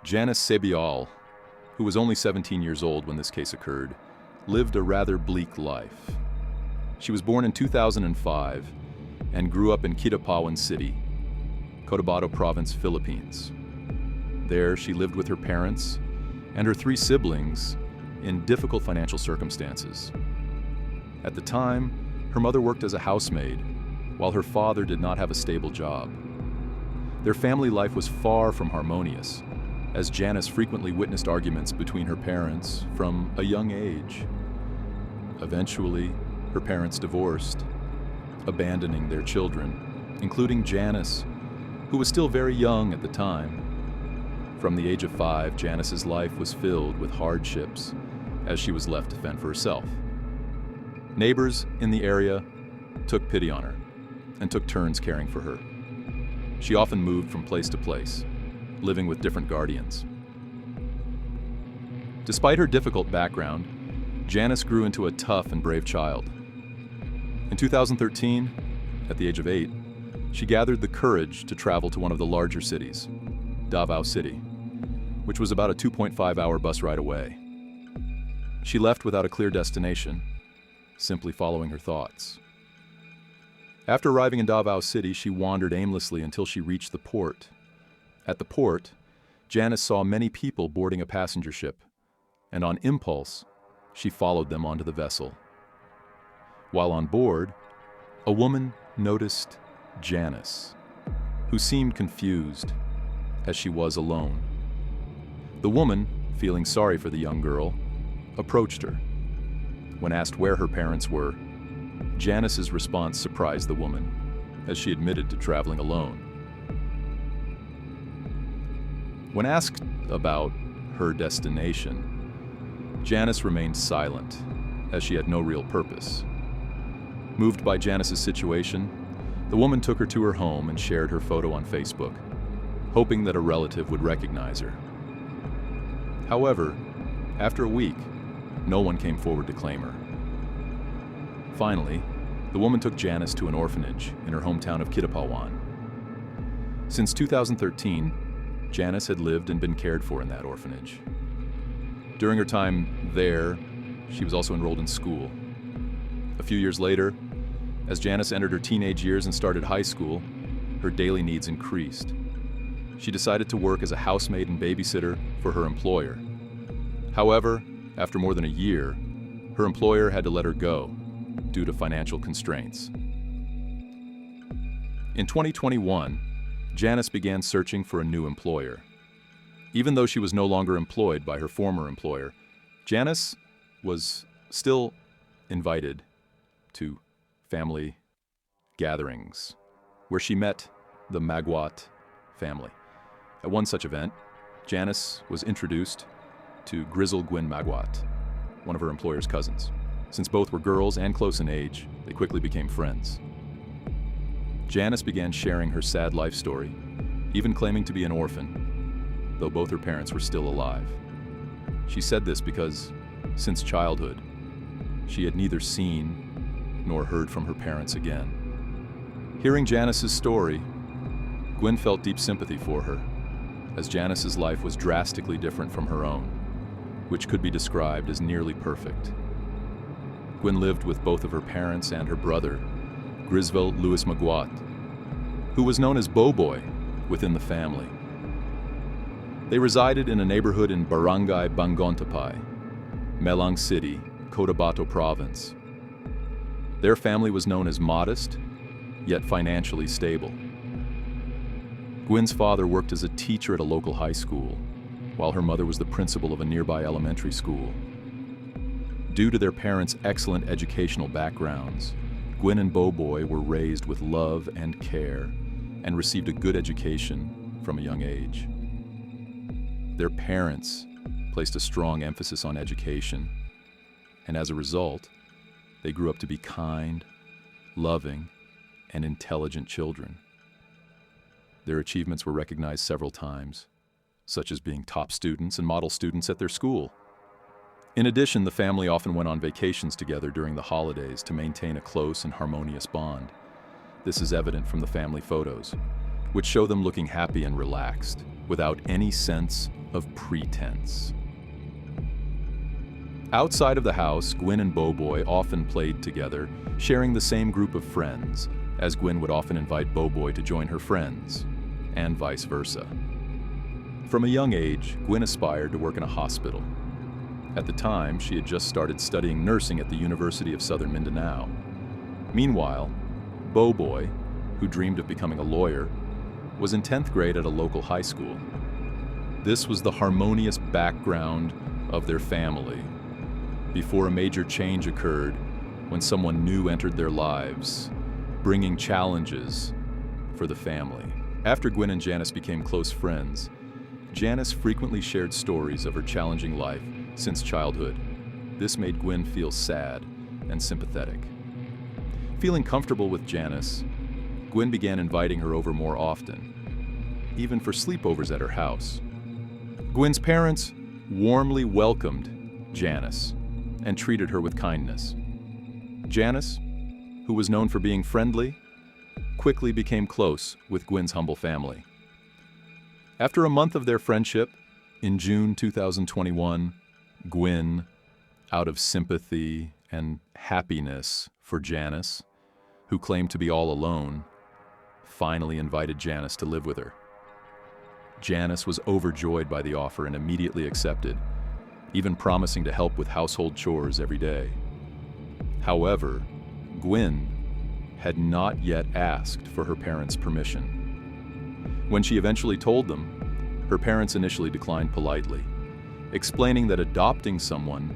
Janice Sebial, who was only 17 years old when this case occurred, lived a rather bleak life. She was born in 2005 and grew up in Kidapawan City, Cotabato Province, Philippines. There, she lived with her parents and her 3 siblings in difficult financial circumstances. At the time, her mother worked as a housemaid, while her father did not have a stable job. Their family life was far from harmonious, as Janice frequently witnessed arguments between her parents from a young age. Eventually, her parents divorced, abandoning their children, including Janice, who was still very young at the time. From the age of 5, Janice's life was filled with hardships as she was left to fend for herself. Neighbors in the area took pity on her and took turns caring for her. She often moved from place to place, living with different guardians. Despite her difficult background, Janice grew into a tough and brave child. In 2013, at the age of 8, she gathered the courage to travel to one of the larger cities, Davao City, which was about a 2.5-hour bus ride away. She left without a clear destination, simply following her thoughts. After arriving in Davao City, she wandered aimlessly until she reached the port. At the port, Janice saw many people boarding a passenger ship, and on impulse, she followed them onto the vessel. While on board, a woman noticed Janice, who seemed confused, as she was alone. The woman, feeling sorry for the young girl, approached her. When asked where her parents were, Janice's response surprised the woman, as she admitted to traveling alone. When asked about her destination, Janice remained silent, as she had no real purpose. Moved by Janice's situation, the woman took her to her home and shared her photo on Facebook, hoping that a relative would recognize her. However, after a week, no one came forward to claim her. Finally, the woman took Janice to an orphanage in her hometown of Kidapawan. Since 2013, Janice had lived and been cared for in that orphanage. During her time there, she was also enrolled in school. A few years later, as Janice entered her teenage years and started high school, her daily needs increased. She decided to work as a housemaid and babysitter for her employer. However, after more than a year, her employer had to let her go due to financial constraints. In 2021, Janice began searching for a new employer. Even though she was no longer employed by her former employer, Janice was still invited to family gatherings, where she met the Magat family. At one such event, Janice was introduced to Grizzle Gwyn Magat, one of her employer's cousins. Since both were girls and close in age, they quickly became friends. Janice began sharing her sad life story, even claiming to be an orphan, though both her parents were still alive. She said this because, since childhood, she had neither seen nor heard from her parents again. Hearing Janice's story, Gwyn felt deep sympathy for her, as Janice's life was drastically different from her own, which could be described as nearly perfect. Gwyn lived with both of her parents and her brother, Grisvel Louis Magat, who was known as Boboy within the family. They resided in a neighborhood in Barangay Bangontapay, Melang City, Cotabato Province. Their family was known as modest, yet financially stable. Gwyn's father worked as a teacher at a local high school, while her mother was the principal of a nearby elementary school. Due to their parents' excellent educational backgrounds, Gwyn and Boboy were raised with love and care and received a good education from a young age. Their parents placed a strong emphasis on education, and as a result, they grew up to be kind, loving, and intelligent children. Their achievements were recognized several times, such as being top students and model students at their school. In addition, the family often went on vacations together during the holidays to maintain a close and harmonious bond. This is evident from the family photos, which show them looking happy and relaxed, without any sense of pretense. Outside of the house, Gwyn and Beauboy often played together, sharing the same group of friends, as Gwyn would often invite Beauboy to join her friends, and vice versa. From a young age, Gwyn aspired to work in a hospital. At the time, she had just started studying nursing at the University of Southern Mindanao. Meanwhile, Beauboy, who dreamed of becoming a lawyer, was in 10th grade at a local high school. This was the harmonious background of their family before a major change occurred when someone new entered their lives, bringing challenges for the family. After Gwyn and Janice became close friends, Janice frequently shared stories of her challenging life since childhood. This made Gwyn feel sad and sympathetic. Feeling comfortable with Janice, Gwyn began inviting her over more often, even for sleepovers at her house. Gwyn's parents warmly welcomed Janice and treated her with kindness. Janice, who was known for being friendly, quickly became close with Gwyn's humble family. After a month of their friendship, in June 2021, Gwyn, out of sympathy and happiness for Janice, who claimed to be all alone, finally invited Janice to live with her. Janice was overjoyed by the offer and immediately accepted, even promising to help with household chores every day. However, Gwyn had not yet asked for her parents' permission. When she eventually told them, her parents initially declined politely, explaining that adopting someone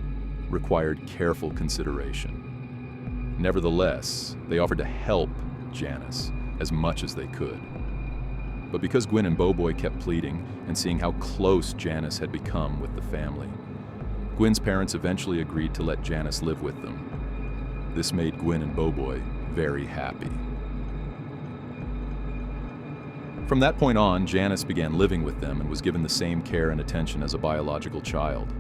required careful consideration. Nevertheless, they offered to help Janice as much as they could. But because Gwyn and Beauboy kept pleading and seeing how close Janice had become with the family, Gwyn's parents eventually agreed to let Janice live with them. This made Gwyn and Beauboy very happy. From that point on, Janice began living with them and was given the same care and attention as a biological child.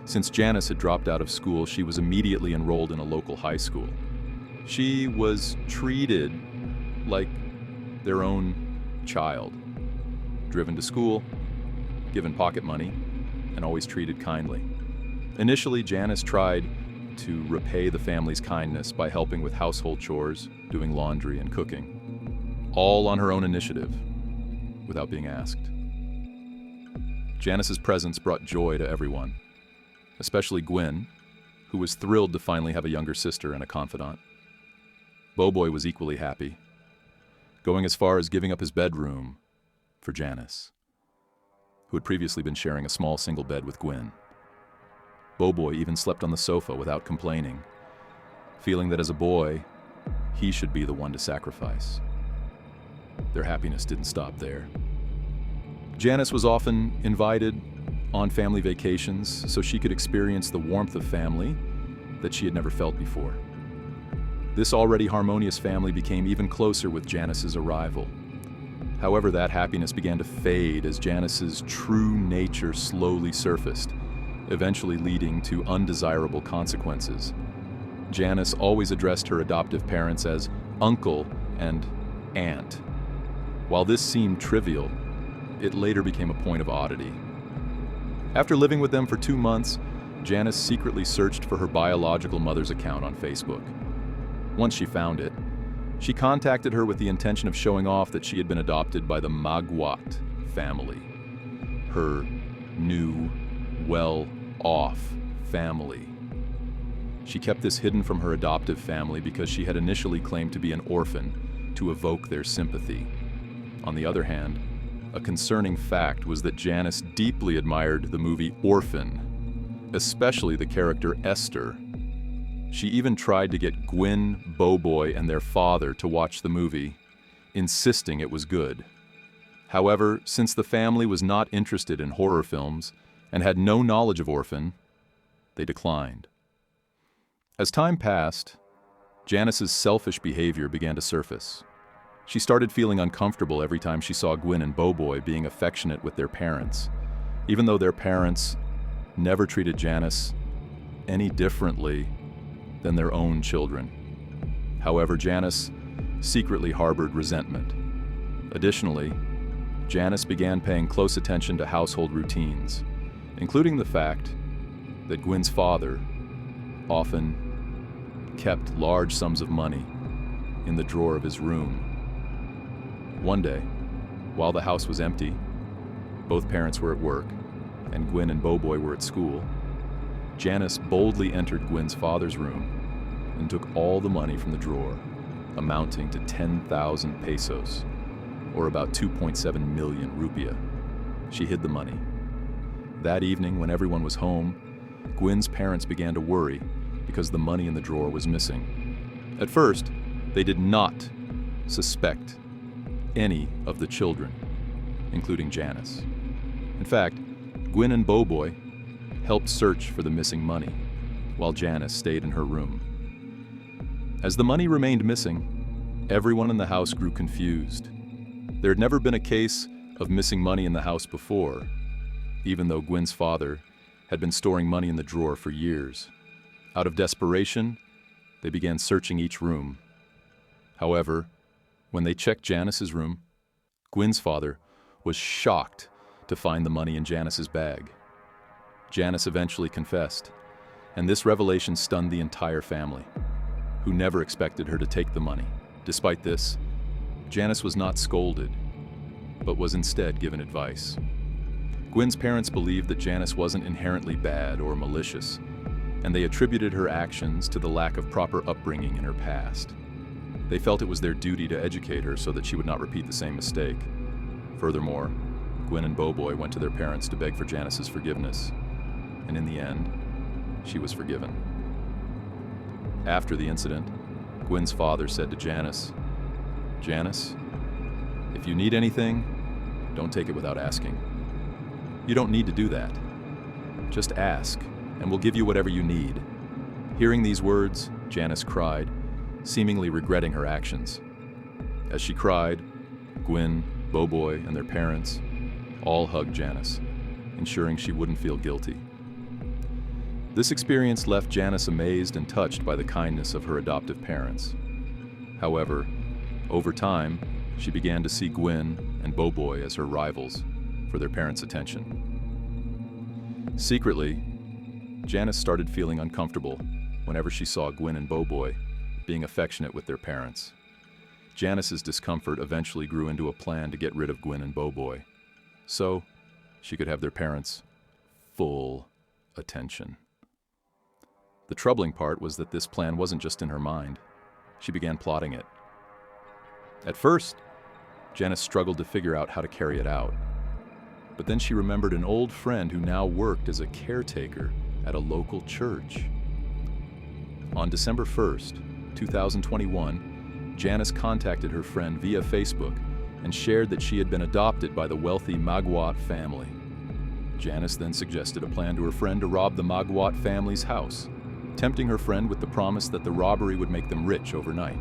Since Janice had dropped out of school, she was immediately enrolled in a local high school. She was treated like their own child, driven to school, given pocket money, and always treated kindly. Initially, Janice tried to repay the family's kindness by helping with household chores, doing laundry, and cooking, all on her own initiative, without being asked. Janice's presence brought joy to everyone, especially Gwyn, who was thrilled to finally have a younger sister and a confidant. Beauboy was equally happy, going as far as giving up his bedroom for Janice, who had previously been sharing a small single bed with Gwyn. Beauboy even slept on the sofa without complaining, feeling that as a boy, he should be the one to sacrifice. Their happiness didn't stop there. Janice was often invited on family vacations so she could experience the warmth of family that she had never felt before. This already harmonious family became even closer with Janice's arrival. However, that happiness began to fade as Janice's true nature slowly surfaced, eventually leading to undesirable consequences. Janice always addressed her adoptive parents as uncle and aunt. While this seemed trivial, it later became a point of oddity. After living with them for 2 months, Janice secretly searched for her biological mother's account on Facebook. Once she found it, she contacted her with the intention of showing off that she had been adopted by the Magat family, her new, well-off family. She kept this hidden from her adoptive family because she had initially claimed to be an orphan to evoke their sympathy. On the other hand, a concerning fact was that Janice deeply admired the movie Orphan, especially the character Esther. She even tried to get Gwyn, Beauboy, and their father to watch the movie, insisting it was good. However, since the family was not interested in horror films and had no knowledge of Orphan, they declined. As time passed, Janice's selfish behavior began to surface. She started feeling uncomfortable every time she saw Gwyn and Beauboy being affectionate with their parents, even though their parents never treated Janice any differently than their own children. However, Janice secretly harbored resentment. Additionally, Janice began paying close attention to household routines, including the fact that Gwen's father often kept large sums of money in the drawer of his room. One day, while the house was empty, both parents were at work, and Gwen and Boboy were at school, Janice boldly entered Gwen's father's room and took all the money from the drawer, amounting to 10,000 pesos, or about 2.7 million rupiah. She hid the money. That evening, when everyone was home, Gwen's parents began to worry because the money in the drawer was missing. At first, they did not suspect any of the children, including Janice. In fact, Gwen and Boboy helped search for the missing money, while Janice stayed in her room. As the money remained missing, everyone in the house grew confused. There had never been a case of missing money in the house before, even though Gwen's father had been storing money in the drawer for years. Out of desperation, they began searching each room. However, when they checked Janice's room, Gwen's father was shocked to find the money in Janice's bag. Janice eventually confessed, and this revelation stunned the entire family, who never expected her to take the money. Despite this, Janice was not scolded, but was instead given advice. Gwen's parents believed that Janice wasn't inherently bad or malicious, and they attributed her actions to the lack of proper upbringing in her past. They felt it was their duty to educate her so that she would not repeat the same mistake. Furthermore, Gwen and Boboy went to their parents to beg for Janice's forgiveness, and in the end, she was forgiven. After the incident, Gwen's father said to Janice, "Janice, if you need anything, don't take it without asking. You don't need to do that. Just ask, and we'll give you whatever you need." Hearing these words, Janice cried, seemingly regretting her actions. As she cried, Gwen, Boboy, and their parents all hugged Janice, ensuring she wouldn't feel guilty. This experience left Janice amazed and touched by the kindness of her adoptive parents. However, over time, she began to see Gwen and Boboy as her rivals for their parents' attention. Secretly, Janice started feeling uncomfortable whenever she saw Gwen and Boboy being affectionate with their parents. Janice's discomfort eventually grew into a plan to get rid of Gwen and Boboy, so she could have their parents' full attention. The troubling part was that this plan wasn't just in her mind. She began plotting it. At first, Janice struggled to figure out how to carry it out. But then she remembered an old friend who now worked as a caretaker at a local church. On December 1st, 2021, Janice contacted her friend via Facebook and shared that she had been adopted by the wealthy Magat family. Janice then suggested a plan to her friend to rob the Magat family's house, tempting her friend with the promise that the robbery would make them rich overnight.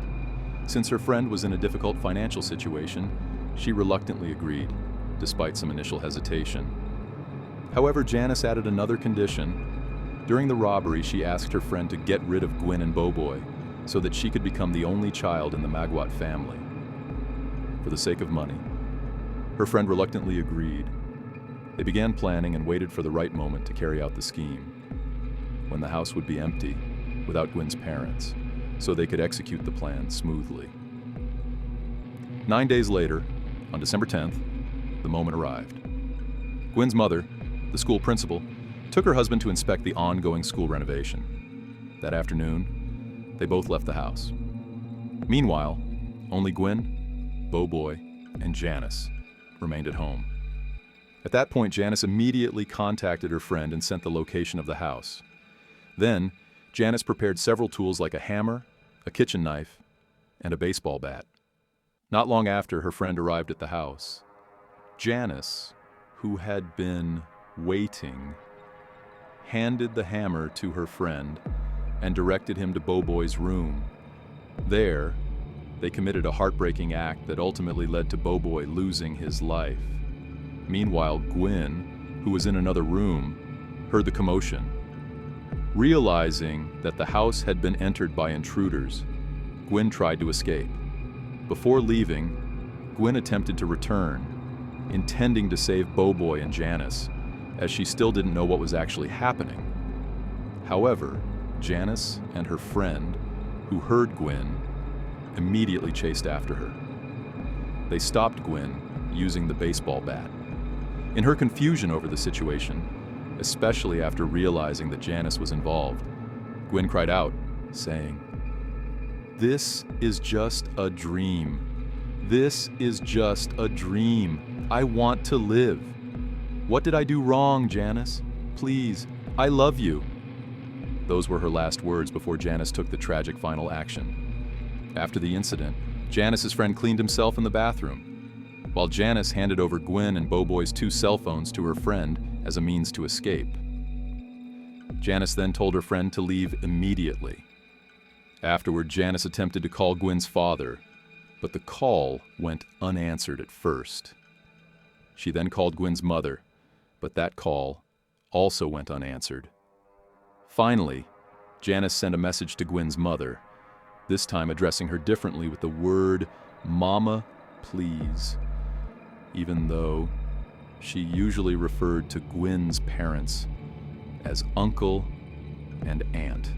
Since her friend was in a difficult financial situation, she reluctantly agreed, despite some initial hesitation. However, Janice added another condition. During the robbery, she asked her friend to get rid of Gwen and Boboy so that she could become the only child in the Magat family. For the sake of money, her friend reluctantly agreed. They began planning and waited for the right moment to carry out the scheme, when the house would be empty, without Gwen's parents, so they could execute the plan smoothly. 9 days later, on December 10th, the moment arrived. Gwen's mother, the school principal, took her husband to inspect the ongoing school renovation. That afternoon, they both left the house. Meanwhile, only Gwen, Boboy, and Janice remained at home. At that point, Janice immediately contacted her friend and sent the location of the house. Then, Janice prepared several tools like a hammer, a kitchen knife, and a baseball bat. Not long after her friend arrived at the house, Janice, who had been waiting, handed the hammer to her friend and directed him to Boboy's room. There, they committed a heartbreaking act that ultimately led to Boboy losing his life. Meanwhile, Gwen, who was in another room, heard the commotion. Realizing that the house had been entered by intruders, Gwen tried to escape. Before leaving, Gwen attempted to return, intending to save Boboy and Janice, as she still didn't know what was actually happening. However, Janice and her friend, who heard Gwen, immediately chased after her. They stopped Gwen using the baseball bat. In her confusion over the situation, especially after realizing that Janice was involved, Gwen cried out, saying, "This is just a dream. This is just a dream. I want to live. What did I do wrong, Janice? Please, I love you." Those were her last words before Janice took the tragic final action. After the incident, Janice's friend cleaned himself in the bathroom, while Janice handed over Gwen and Boboy's 2 cell phones to her friend as a means to escape. Janice then told her friend to leave immediately. Afterward, Janice attempted to call Gwen's father, but the call went unanswered at first. She then called Gwen's mother, but that call also went unanswered. Finally, Janice sent a message to Gwen's mother, this time addressing her differently with the word "Mama, please," even though she usually referred to Gwen's parents as uncle and aunt.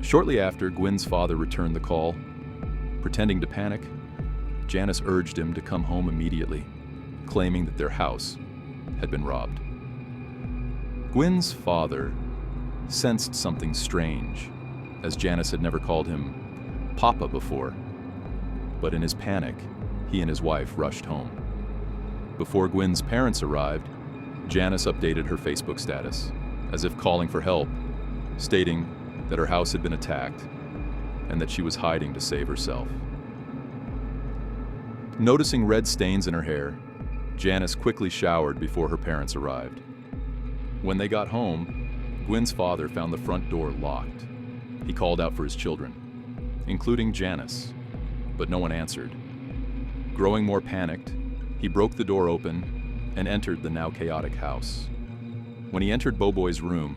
Shortly after, Gwen's father returned the call. Pretending to panic, Janice urged him to come home immediately, claiming that their house had been robbed. Gwen's father sensed something strange, as Janice had never called him Papa before. But in his panic, he and his wife rushed home. Before Gwen's parents arrived, Janice updated her Facebook status, as if calling for help, stating that her house had been attacked and that she was hiding to save herself. Noticing red stains in her hair, Janice quickly showered before her parents arrived. When they got home, Gwen's father found the front door locked. He called out for his children, including Janice, but no one answered. Growing more panicked, he broke the door open and entered the now chaotic house. When he entered Boboy's room,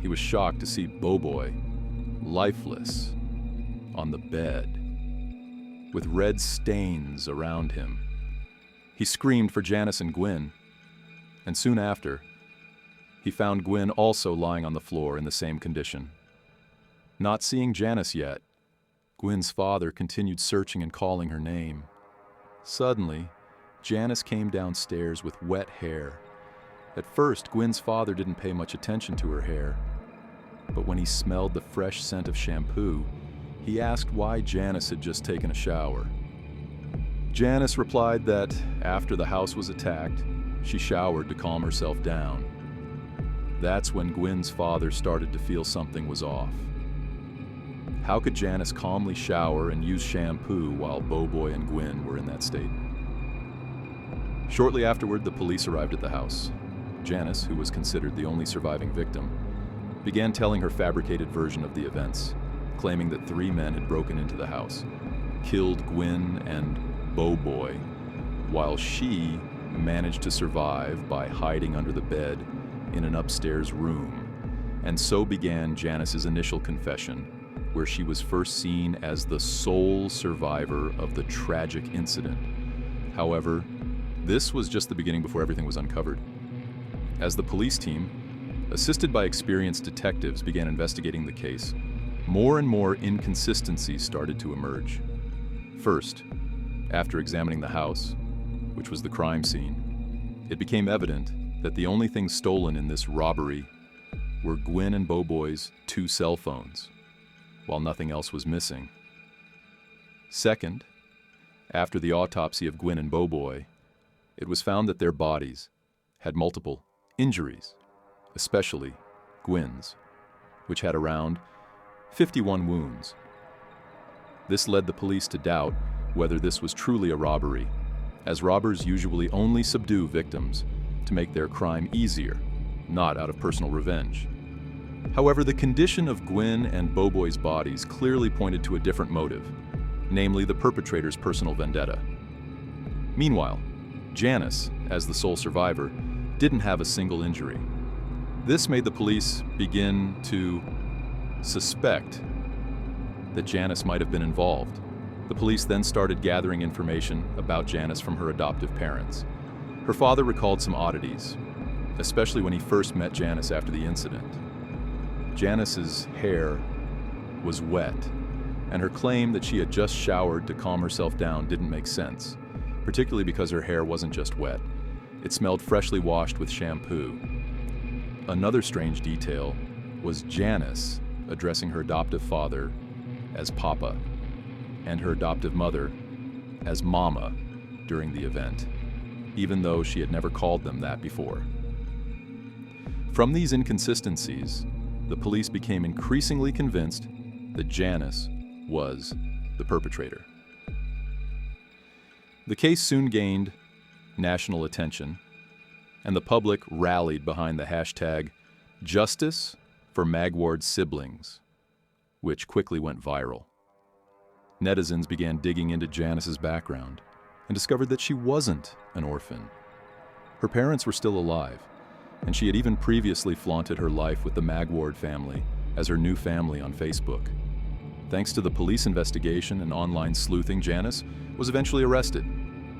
he was shocked to see Boboy, lifeless, on the bed, with red stains around him. He screamed for Janice and Gwen, and soon after, he found Gwen also lying on the floor in the same condition. Not seeing Janice yet, Gwen's father continued searching and calling her name. Suddenly, Janice came downstairs with wet hair. At first, Gwen's father didn't pay much attention to her hair, but when he smelled the fresh scent of shampoo, he asked why Janice had just taken a shower. Janice replied that after the house was attacked, she showered to calm herself down. That's when Gwen's father started to feel something was off. How could Janice calmly shower and use shampoo while Boboy and Gwen were in that state? Shortly afterward, the police arrived at the house. Janice, who was considered the only surviving victim, began telling her fabricated version of the events, claiming that 3 men had broken into the house, killed Gwen and Boboy, while she managed to survive by hiding under the bed in an upstairs room. And so began Janice's initial confession, where she was first seen as the sole survivor of the tragic incident. However, this was just the beginning before everything was uncovered. As the police team, assisted by experienced detectives, began investigating the case, more and more inconsistencies started to emerge. First, after examining the house, which was the crime scene, it became evident that the only things stolen in this robbery were Gwen and Boboy's 2 cell phones, while nothing else was missing. Second, after the autopsy of Gwen and Boboy, it was found that their bodies had multiple injuries, especially Gwen's, which had around 51 wounds. This led the police to doubt whether this was truly a robbery, as robbers usually only subdue victims to make their crime easier, not out of personal revenge. However, the condition of Gwen and Boboy's bodies clearly pointed to a different motive, namely the perpetrator's personal vendetta. Meanwhile, Janice, as the sole survivor, didn't have a single injury. This made the police begin to suspect that Janice might have been involved, The police then started gathering information about Janice from her adoptive parents. Her father recalled some oddities, especially when he first met Janice after the incident. Janice's hair was wet, and her claim that she had just showered to calm herself down didn't make sense, particularly because her hair wasn't just wet. It smelled freshly washed with shampoo. Another strange detail was Janice addressing her adoptive father as Papa and her adoptive mother as Mama during the event, even though she had never called them that before. From these inconsistencies, the police became increasingly convinced that Janice was the perpetrator. The case soon gained national attention, and the public rallied behind the hashtag Justice for Magward's Siblings, which quickly went viral. Netizens began digging into Janice's background and discovered that she wasn't an orphan. Her parents were still alive, and she had even previously flaunted her life with the Magward family as her new family on Facebook. Thanks to the police investigation and online sleuthing, Janice was eventually arrested.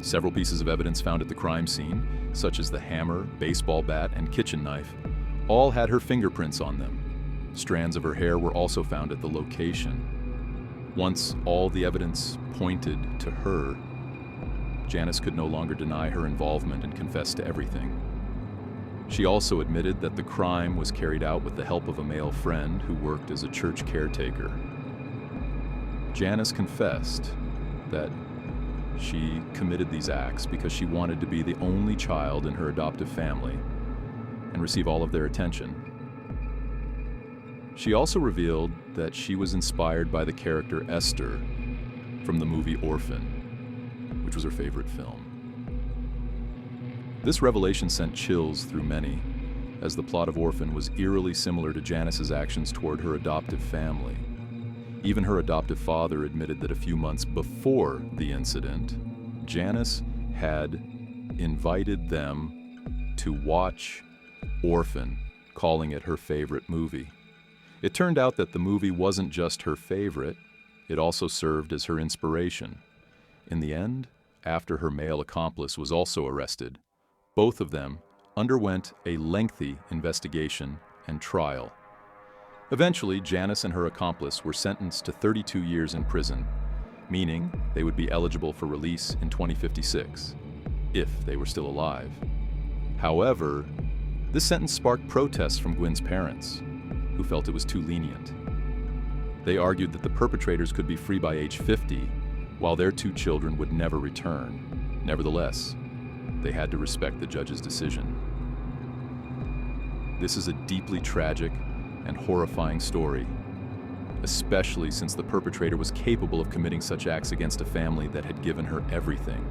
Several pieces of evidence found at the crime scene, such as the hammer, baseball bat, and kitchen knife, all had her fingerprints on them. Strands of her hair were also found at the location. Once all the evidence pointed to her, Janice could no longer deny her involvement and confess to everything. She also admitted that the crime was carried out with the help of a male friend who worked as a church caretaker. Janice confessed that she committed these acts because she wanted to be the only child in her adoptive family and receive all of their attention. She also revealed that she was inspired by the character Esther from the movie Orphan, which was her favorite film. This revelation sent chills through many, as the plot of Orphan was eerily similar to Janice's actions toward her adoptive family. Even her adoptive father admitted that a few months before the incident, Janice had invited them to watch Orphan, calling it her favorite movie. It turned out that the movie wasn't just her favorite, it also served as her inspiration. In the end, after her male accomplice was also arrested, both of them underwent a lengthy investigation and trial. Eventually, Janice and her accomplice were sentenced to 32 years in prison, meaning they would be eligible for release in 2056, if they were still alive. However, this sentence sparked protests from Gwen's parents, who felt it was too lenient. They argued that the perpetrators could be free by age 50, while their two children would never return. Nevertheless, they had to respect the judge's decision. This is a deeply tragic and horrifying story, especially since the perpetrator was capable of committing such acts against a family that had given her everything.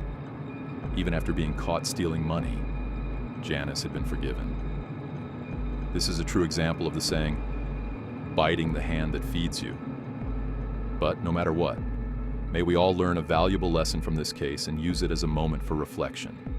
Even after being caught stealing money, Janice had been forgiven. This is a true example of the saying, biting the hand that feeds you. But no matter what, may we all learn a valuable lesson from this case and use it as a moment for reflection.